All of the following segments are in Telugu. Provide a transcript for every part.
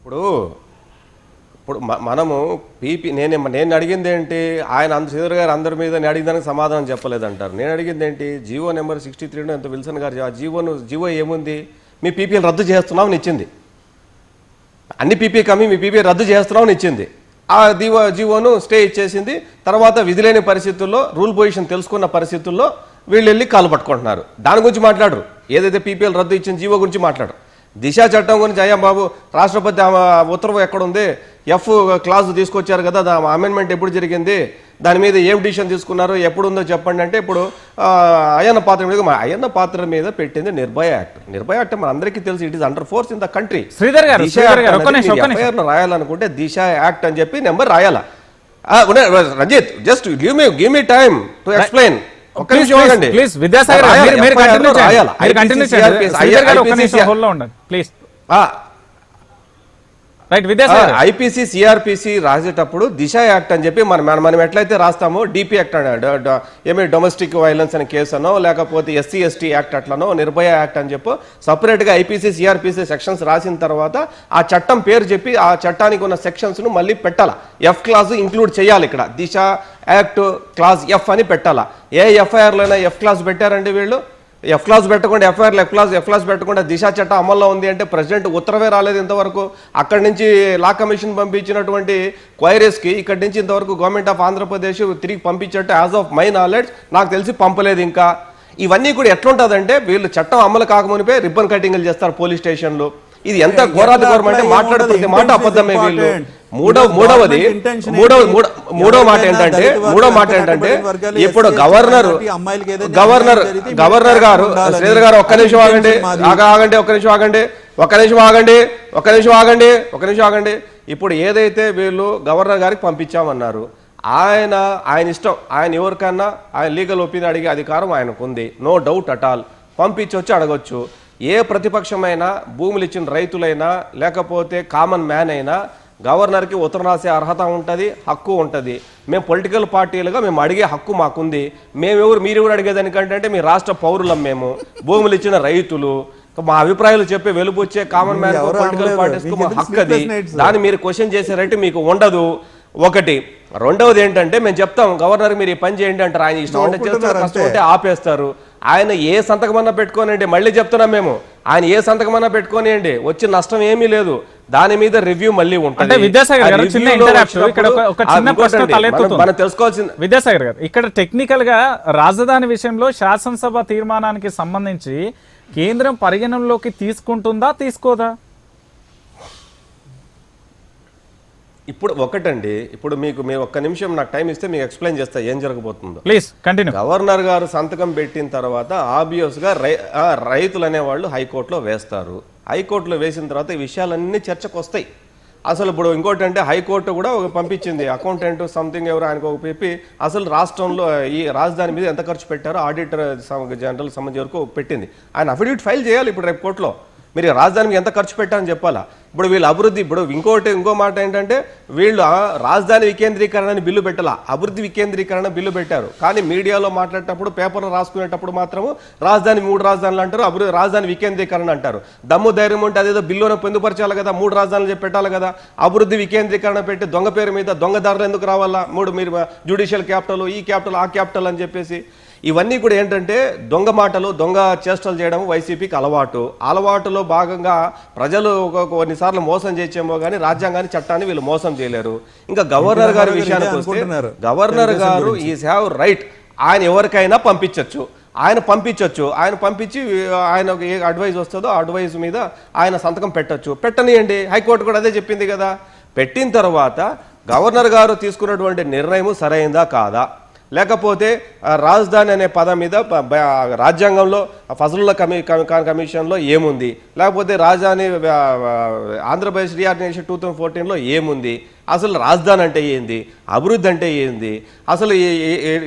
ఇప్పుడు ఇప్పుడు మనము నేను అడిగింది ఏంటి, ఆయన శ్రీధర్ గారు అందరి మీద నేను అడిగిదానికి సమాధానం చెప్పలేదంటారు. నేను అడిగింది ఏంటి, జీవో నెంబర్ 63 ఎంత విల్సన్ గారు ఆ జీవో ఏముంది, మీ పీపీని రద్దు చేస్తున్నామని ఇచ్చింది. అన్ని పీపీ కమ్మి మీ పీపీ రద్దు చేస్తున్నామని ఇచ్చింది. ఆ జీవోను స్టే ఇచ్చేసింది. తర్వాత విధిలేని పరిస్థితుల్లో రూల్ పొజిషన్ తెలుసుకున్న పరిస్థితుల్లో వీళ్ళు వెళ్ళి కాలు పట్టుకుంటున్నారు. దాని గురించి మాట్లాడరు. ఏదైతే పీపీఎల్ రద్దు ఇచ్చిన జీవో గురించి మాట్లాడరు. దిశ చట్టం గురించి అయ్యా బాబు రాష్ట్రపతి ఉత్తర్వు ఎక్కడుంది, ఎఫ్ క్లాజ్ తీసుకొచ్చారు కదా, అమెండ్మెంట్ ఎప్పుడు జరిగింది, దాని మీద ఏం డిసిషన్ తీసుకున్నారు, ఎప్పుడు ఉందో చెప్పండి అంటే ఇప్పుడు అయ్యన్న పాత్ర మీద పెట్టింది నిర్భయ యాక్ట్. నిర్భయ యాక్ట్ మన అందరికీ తెలుసు, it is under force in the country. రాయాలనుకుంటే దిశ యాక్ట్ అని చెప్పి నెంబర్ రాయాలా. Ranjith just give me time to explain. IPC CrPC రాసేటప్పుడు దిశ యాక్ట్ అని చెప్పి మనం ఎట్లయితే రాస్తామో డిపి యాక్ట్ ఏమి డొమెస్టిక్ వైలెన్స్ అనే కేసు అనో లేకపోతే ఎస్సీ ఎస్టీ యాక్ట్ అట్లనో నిర్భయ యాక్ట్ అని చెప్పి సపరేట్గా ఐపీసీ సిఆర్పిసి సెక్షన్స్ రాసిన తర్వాత ఆ చట్టం పేరు చెప్పి ఆ చట్టానికి ఉన్న సెక్షన్స్ను మళ్ళీ పెట్టాలా. ఎఫ్ క్లాజ్ ఇంక్లూడ్ చేయాలి. ఇక్కడ దిశ యాక్ట్ క్లాజ్ ఎఫ్ అని పెట్టాలా. ఏ ఎఫ్ఐఆర్లోనే ఎఫ్ క్లాజ్ పెట్టారండి వీళ్ళు. ఎఫ్ క్లాజ్ పెట్టకుండా ఎఫ్ఐఆర్లో ఎఫ్ క్లాజ్ పెట్టకుండా దిశ చట్టం అమల్లో ఉంది అంటే ప్రెసిడెంట్ ఉత్తర్వే రాలేదు ఇంతవరకు. అక్కడి నుంచి లా కమిషన్ పంపించినటువంటి క్వైరీస్కి ఇక్కడి నుంచి ఇంతవరకు గవర్నమెంట్ ఆఫ్ ఆంధ్రప్రదేశ్ తిరిగి పంపించట్టు యాజ్ ఆఫ్ మై నాలెడ్జ్ నాకు తెలిసి పంపలేదు ఇంకా. ఇవన్నీ కూడా ఎట్లుంటుందంటే వీళ్ళు చట్టం అమలు కాకమునిపే రిబ్బన్ కటింగ్లు చేస్తారు పోలీస్ స్టేషన్లో. ఇది ఎంత ఘోరాది ఘోరం అంటే మాట్లాడే ప్రతి మాట అబద్ధమే వీళ్ళు. మూడో మాట ఏంటంటే ఇప్పుడు గవర్నర్ గారు శ్రీధర్ గారు ఒక్క నిమిషం ఆగండి. ఇప్పుడు ఏదైతే వీళ్ళు గవర్నర్ గారికి పంపించామన్నారు, ఆయన ఇష్టం. ఆయన ఎవరికన్నా ఆయన లీగల్ ఒపీనియన్ అడిగే అధికారం ఆయనకు ఉంది, నో డౌట్ అట్ ఆల్. పంపించవచ్చు, అడగొచ్చు. ఏ ప్రతిపక్షమైనా, భూములు ఇచ్చిన రైతులైనా లేకపోతే కామన్ మ్యాన్ అయినా గవర్నర్కి ఉత్తరం రాసే అర్హత ఉంటుంది, హక్కు ఉంటుంది. మేము పొలిటికల్ పార్టీలుగా మేము అడిగే హక్కు మాకుంది. మీరు కూడా అడిగేదానికంటే మీ రాష్ట్ర పౌరులం, మేము భూములు ఇచ్చిన రైతులు, మా అభిప్రాయాలు చెప్పే వెలుబుచ్చే కామన్ మ్యాన్ పొలిటికల్ పార్టీస్కు మా హక్కు అది. దాన్ని మీరు క్వశ్చన్ చేసే రైట్ మీకు ఉండదు. ఒకటి. రెండవది ఏంటంటే మేము చెప్తాం గవర్నర్ మీరు ఈ పని చేయండి అంటారు, ఆయన ఇష్టం అంటే చేస్తారు, కష్టం అంటే ఆపేస్తారు. ఆయన ఏ సంతకమన్నా పెట్టుకోనండి, మళ్ళీ చెప్తున్నాం మేము, ఆయన ఏ సంతకమన్నా పెట్టుకోనియండి, వచ్చి నష్టం ఏమీ లేదు. దాని మీద రివ్యూ మళ్ళీ ఉంటుంది. మనం తెలుసుకోవాల్సింది విద్యాసాగర్ గారు, ఇక్కడ టెక్నికల్ గా రాజధాని విషయంలో శాసనసభ తీర్మానానికి సంబంధించి కేంద్రం పరిగణనలోకి తీసుకుంటుందా తీసుకోదా? ఇప్పుడు ఒకటండి, ఇప్పుడు మీరు ఒక్క నిమిషం నాకు టైం ఇస్తే మీకు ఎక్స్ప్లెయిన్ చేస్తా ఏం జరగబోతుందో. Please continue. గవర్నర్ గారు సంతకం పెట్టిన తర్వాత ఆబ్వియస్ గా రైతులు అనేవాళ్ళు హైకోర్టులో వేస్తారు. హైకోర్టులో వేసిన తర్వాత ఈ విషయాలన్నీ చర్చకు వస్తాయి. అసలు ఇప్పుడు ఇంకోటి అంటే హైకోర్టు కూడా పంపించింది అకౌంటెంట్ సంథింగ్ ఎవరు ఆయనకు ఒక చెప్పి అసలు రాష్ట్రంలో ఈ రాజధాని మీద ఎంత ఖర్చు పెట్టారో ఆడిటర్ జనరల్ సంబంధించి వరకు పెట్టింది. ఆయన అఫిడవిట్ ఫైల్ చేయాలి ఇప్పుడు రేపు కోర్టులో. మీరు రాజధానికి ఎంత ఖర్చు పెట్టారని చెప్పాలా. ఇప్పుడు వీళ్ళు అభివృద్ధి, ఇప్పుడు ఇంకో మాట ఏంటంటే వీళ్ళు రాజధాని వికేంద్రీకరణ బిల్లు పెట్టాలా, అభివృద్ధి వికేంద్రీకరణ బిల్లు పెట్టారు. కానీ మీడియాలో మాట్లాడేటప్పుడు, పేపర్లో రాసుకునేటప్పుడు మాత్రము రాజధాని 3 రాజధానులు అంటారు, రాజధాని వికేంద్రీకరణ అంటారు. దమ్ము ధైర్యం ఉంటే అదేదో బిల్లును పొందుపరచాలి కదా, 3 రాజధానులు చెప్పి పెట్టాలి కదా. అభివృద్ధి వికేంద్రీకరణ పెట్టి దొంగ పేరు మీద దొంగదారులు ఎందుకు రావాలా, మీరు జ్యుడిషియల్ క్యాపిటల్, ఈ క్యాపిటల్, ఆ క్యాపిటల్ అని చెప్పేసి ఇవన్నీ కూడా ఏంటంటే దొంగ మాటలు, దొంగ చేష్టలు చేయడం వైసీపీకి అలవాటులో భాగంగా ప్రజలు కొన్నిసార్లు మోసం చేసేమో కానీ రాజ్యాంగాన్ని, చట్టాన్ని వీళ్ళు మోసం చేయలేరు. ఇంకా గవర్నర్ గారి విషయానికి వస్తే, గవర్నర్ గారు ఈజ్ హ్యావ్ రైట్, ఆయన ఎవరికైనా పంపించవచ్చు. ఆయన పంపించి ఆయన ఏ అడ్వైజ్ వస్తుందో ఆ అడ్వైజ్ మీద ఆయన సంతకం పెట్టనియండి. హైకోర్టు కూడా అదే చెప్పింది కదా. పెట్టిన తర్వాత గవర్నర్ గారు తీసుకున్నటువంటి నిర్ణయం సరైందా కాదా, లేకపోతే రాజధాని అనే పదం మీద రాజ్యాంగంలో ఫజలుల్లా కమిషన్లో ఏముంది, లేకపోతే రాజధాని ఆంధ్రప్రదేశ్ రీఆర్గనైజేషన్ 2014లో ఏముంది, అసలు రాజధాని అంటే ఏంది, అభివృద్ధి అంటే ఏంది, అసలు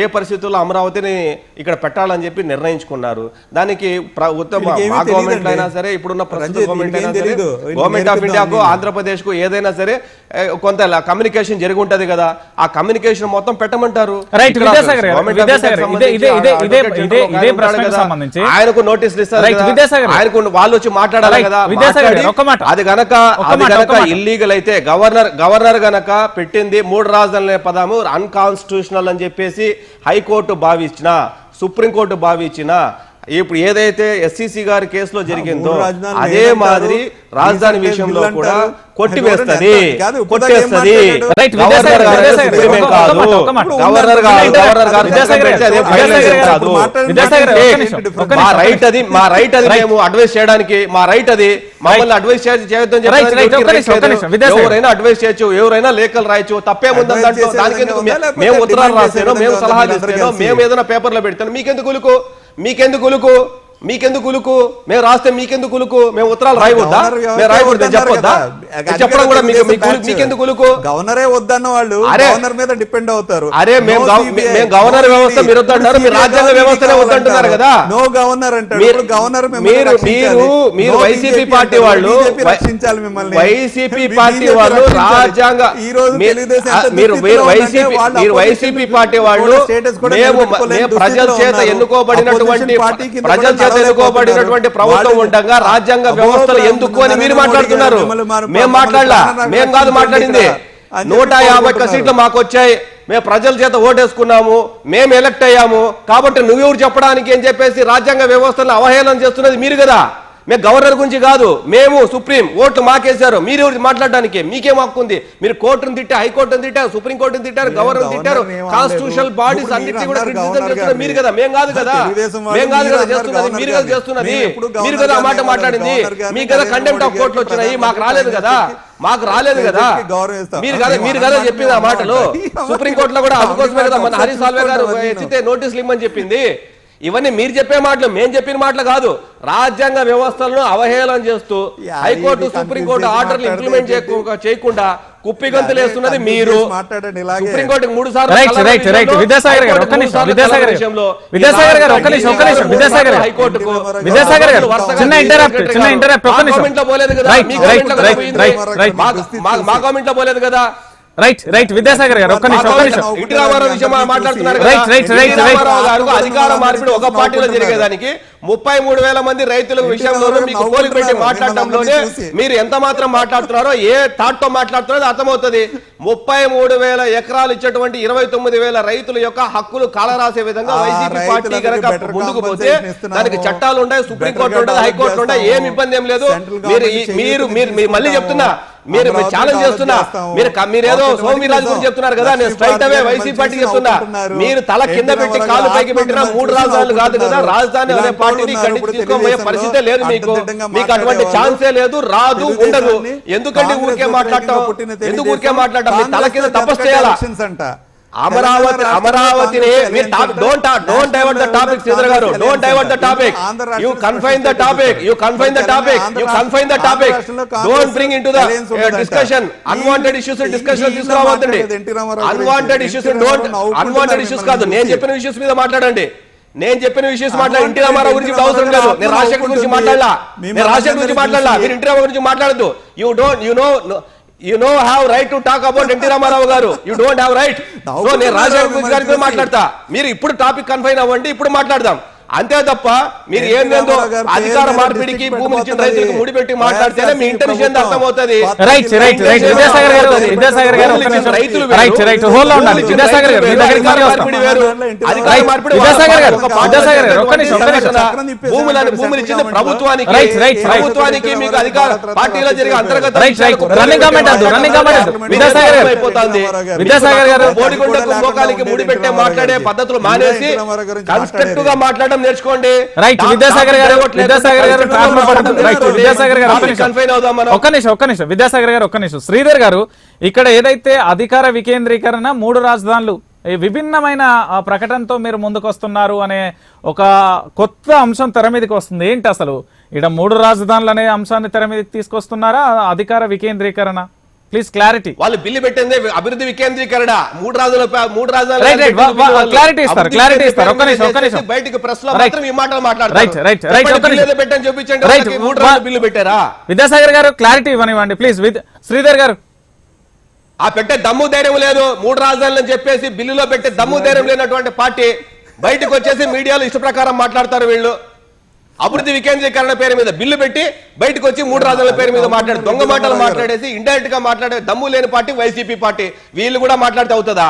ఏ పరిస్థితుల్లో అమరావతిని ఇక్కడ పెట్టాలని చెప్పి నిర్ణయించుకున్నారు. దానికి మా గవర్నమెంట్ అయినా సరే, ఇప్పుడున్న ప్రస్తుత గవర్నమెంట్ అయినా సరే, గవర్నమెంట్ ఆఫ్ ఇండియాకు ఆంధ్రప్రదేశ్కు ఏదైనా సరే కొంత కమ్యూనికేషన్ జరిగి ఉంటది కదా, ఆ కమ్యూనికేషన్ మొత్తం పెట్టమంటారు. ఆయనకు నోటీసులు ఇస్తారు, ఆయనకు వాళ్ళు వచ్చి మాట్లాడాలి కదా. అది గనక ఇల్లీగల్ అయితే గవర్నర్ గనక పెట్టింది 3 రాజధానుల పదము అన్కాన్స్టిట్యూషనల్ అని చెప్పేసి హైకోర్టు భావించిన, సుప్రీంకోర్టు భావించిన, ఇప్పుడు ఏదైతే ఎస్సీసీ గారి కేసులో జరిగిందో అదే మాదిరి రాజధాని విషయంలో కూడా కొట్టివేస్తది. గవర్నర్ గారు మా రైట్ అది మేము అడ్వైస్ చేయడానికి, మా రైట్ అది, మమ్మల్ని అడ్వైస్ చేయొద్దని చెప్పి ఎవరైనా అడ్వైస్ చేయొచ్చు, ఎవరైనా లేఖలు రాయొచ్చు, తప్పేముందని దాంట్లో. దానికి ఎందుకు మేము ఉత్తరాలు రాస్తానో, మేము సలహాలు ఇస్తానో, మేము ఏదైనా పేపర్లో పెడతాను, మీకెందుకు ఉలుకు, మీకెందుకు ఉలుకు, మీకెందుకు ఉలుకు? మేము రాస్తే మీకెందుకు ఉలుకు? మేము ఉత్తరాలు రాయవద్దా? మేము రాయకూడదు చెప్పొద్దా? చెప్పడం కూడా మీకెందుకు ఉలుకు? గవర్నరే వద్దన్న వాళ్ళు గవర్నర్ మీద డిపెండ్ అవుతారు. అరే మేము గవర్నర్ వ్యవస్థ మీరు వద్దంటారు, మీరు రాజ్యాంగ వ్యవస్థనే వద్దంటున్నారు కదా. నో గవర్నర్ అంటారు. గవర్నర్ మీరు వైసీపీ పార్టీ వాళ్ళు, వైసీపీ పార్టీ వాళ్ళు రాజ్యాంగ, మీరు వైసీపీ పార్టీ వాళ్ళు మేము ప్రజల చేత ఎన్నుకోబడినటువంటి ప్రభుత్వం ఉండగా రాజ్యాంగ వ్యవస్థలు ఎందుకు అని మీరు మాట్లాడుతున్నారు. మేము మాట్లాడలా, మేము కాదు మాట్లాడింది. 150 సీట్లు మాకు వచ్చాయి, మేము ప్రజల చేత ఓటేసుకున్నాము, మేము ఎలక్ట్ అయ్యాము, కాబట్టి నువ్వెవరు చెప్పడానికి అని చెప్పేసి రాజ్యాంగ వ్యవస్థలను అవహేళన చేస్తున్నది మీరు కదా. మేము గవర్నర్ గురించి కాదు, మేము సుప్రీం ఓట్లు మాకేశారు, మీరు ఎవరు మాట్లాడడానికి? మీకేం హక్కు ఉంది? మీరు కోర్టును తిట్టారు, హైకోర్టును తిట్టారు, సుప్రీంకోర్టును తిట్టారు, గవర్నర్ తిట్టారు, కాన్స్టిట్యూషనల్ బాడీస్ అన్నింటినీ కూడా క్రిటిసిజం చేస్తున్నారు మీరు కదా, మేము కాదు కదా. మేము కాదు కదా చేస్తున్నది, మీరు కదా చేస్తున్నది, మీరు కదా ఆ మాట మాట్లాడింది, మీకు కదా కంటెంప్ట్ ఆఫ్ కోర్టులు వచ్చినాయి, మాకు రాలేదు కదా, మాకు రాలేదు కదా. మీరు కదా చెప్పింది ఆ మాటలు. సుప్రీంకోర్టులో కూడా అందుకోసమే కదా మన హరీష్ సాల్వే గారు ఎత్తితే నోటీసులు ఇమ్మని చెప్పింది. ఇవన్నీ మీరు చెప్పే మాటలు, మేము చెప్పిన మాటలు కాదు. రాజ్యాంగ వ్యవస్థలను అవహేళన చేస్తూ హైకోర్టు, సుప్రీంకోర్టు ఆర్డర్లు ఇంప్లిమెంట్ చేయకుండా కుప్పిగంతులు వేస్తున్నది మీరు. సుప్రీంకోర్టుకు 3 సార్లు హైకోర్టుకు పోలేదు కదా, మా కామెంట్ లో పోలేదు కదా. రైట్ విద్యాసాగర్ గారు ఒక్క నిమిషం అధికార మార్పిడి ఒక పార్టీలో జరిగేదానికి 33,000 మంది రైతుల విషయంలోనూ మీకు పోలిక పెట్టి మాట్లాడటంలోనే మీరు ఎంత మాత్రం మాట్లాడుతున్నారో, ఏ థాట్ తో మాట్లాడుతున్నారో అర్థమవుతుంది. 33,000 ఎకరాలు ఇచ్చేటువంటి 29,000 రైతుల యొక్క హక్కులు కాలరాసే విధంగా వైసీపీ పార్టీ కనుక ముందుకు పోతే దానికి చట్టాలు ఉన్నాయి, సుప్రీంకోర్టు ఉండదు, హైకోర్టు ఉండదు, ఏం ఇబ్బంది ఏం లేదు. మీరు మళ్ళీ చెప్తున్నా, మీరు ఛాలెంజ్ చేస్తున్నా, మీరేదో సోమిరాజు గురించి చెప్తున్నారు కదా, నేను స్ట్రైట్ అవే వైసీపీ పార్టీ చెప్తున్నా. మీరు తల కింద పెట్టి కాలు పైకి పెట్టినా 3 రాజధానులు కాదు కదా, రాజధాని అనే పార్టీని తీసుకోబోయే పరిస్థితే లేదు మీకు. మీకు అటువంటి ఛాన్సే లేదు, రాదు, ఉండదు. ఎందుకంటే ఊరికే మాట్లాడటం, ఎందుకు ఊరికే మాట్లాడటం? మీ తల కింద తపస్సు చేయాలా? అమరావతిని don't divert the topic. Sridhar గారు, don't divert the topic. You confine the topic, don't bring into the discussion unwanted issues. Discussion తీసుకోవద్దండి, అన్వాంటెడ్ ఇష్యూస్ కాదు. నేను చెప్పిన ఇష్యూస్ మీద మాట్లాడండి, నేను చెప్పిన విషయం మాట్లాడి ఎన్టీ రామారావు గురించి అవసరం లేదు. నేను రాజశేఖర్ గురించి మాట్లాడలా, మీరు ఎన్టీ రామారావు గురించి మాట్లాడద్దు. You know have right to talk about NT Rama Rao గారు. You don't have right. So నేను రాజశేఖర్ గురించి మాట్లాడతా. మీరు ఇప్పుడు టాపిక్ కన్ఫైన్ అవ్వండి, ఇప్పుడు మాట్లాడదాం. అంతే తప్ప మీరు ఏందేందో అధికార మార్పిడికి భూమి ఇచ్చిన రైతులకు ముడిపెట్టి మాట్లాడితేనే మీ ఇంటెన్షన్ అర్థమవుతుంది. భూములు ఇచ్చింది ప్రభుత్వానికి మీకు అధికార పార్టీలో జరిగే అంతర్గత బోడిగుండకు మోకాలికి ముడిపెట్టే మాట్లాడే పద్ధతులు మానేసి కన్స్ట్రక్టివ్ గా మాట్లాడడం నేర్చుకోండి. విద్యాసాగర్ గారు ఒక్క నిమిషం. శ్రీధర్ గారు, ఇక్కడ ఏదైతే అధికార వికేంద్రీకరణ 3 రాజధానులు విభిన్నమైన ప్రకటనతో మీరు ముందుకు వస్తున్నారు అనే ఒక కొత్త అంశం తెర మీదకి వస్తుంది. ఏంటి అసలు ఇక్కడ 3 రాజధానులు అనే అంశాన్ని తెర మీదకి తీసుకొస్తున్నారా, అధికార వికేంద్రీకరణ? Please clarity. వాళ్ళు బిల్లు పెట్టిందే అభివృద్ధి వికేంద్రీకరణ, మూడు రాజధానులు Right, right. Clarity ఇస్తారు, clarity ఇస్తారు. ఒక్క నిమిషం. బయటికి ప్రెస్ లో Right. మాత్రం ఈ మాటలు Right, మాట్లాడతారు. right. ఒక్క బిల్లు నిమిషం. ఏదో పెట్టని చూపించండి, Right. వాళ్ళకి మూడు రాజధానులు బిల్లు పెట్టారా? విద్యాసాగర్ గారు క్లారిటీ ఇవ్వనివ్వండి ప్లీజ్. శ్రీధర్ గారు, ఆ పెట్టే దమ్ము ధైర్యం లేదు, మూడు రాజధానులు అని చెప్పేసి బిల్లులో పెట్టే దమ్ము ధైర్యం లేనటువంటి పార్టీ బయటకు వచ్చేసి మీడియాలో ఇష్ట ప్రకారం మాట్లాడతారు. వీళ్ళు అభివృద్ధి వికేంద్రీకరణ పేరు మీద బిల్లు పెట్టి బయటకు వచ్చి మూడు రాజధానుల పేరు మీద మాట్లాడి దొంగ మాటలు మాట్లాడేసి ఇండైరెక్ట్ గా మాట్లాడే దమ్ము లేని పార్టీ వైసీపీ పార్టీ. వీళ్ళు కూడా మాట్లాడితే అవుతుందా?